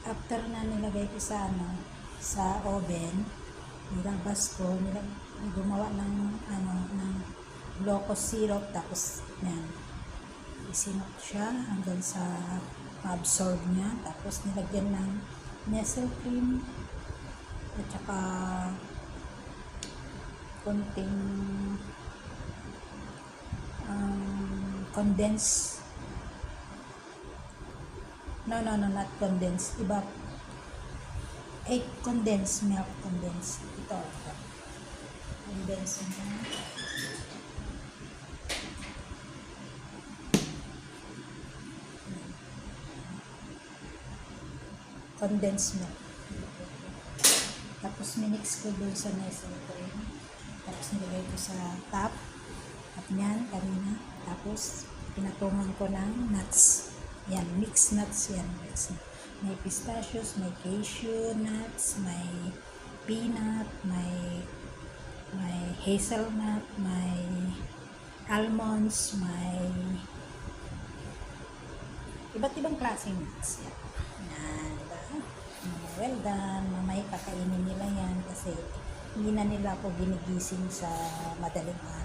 after na nilagay ko sa sa oven, nilabas ko, gumawa ng ng glucose syrup, tapos yan, isinok siya hanggang sa ma-absorb niya, tapos nilagyan ng Nestle cream at saka konting condensed, no, not condensed, iba, condensed milk, ito condensed milk, tapos minix ko doon sa Nestle cream, tapos nilagay ko sa top at yan kanina, tapos pinatungan ko ng nuts, yan, mixed nuts yan, may pistachios, may cashew nuts, may peanut, may hazelnut, may almonds, may iba't ibang klaseng nuts yan. Diba? Well done. Mamaya kakainin nila yan kasi hindi na nila ako ginigising sa madaling araw.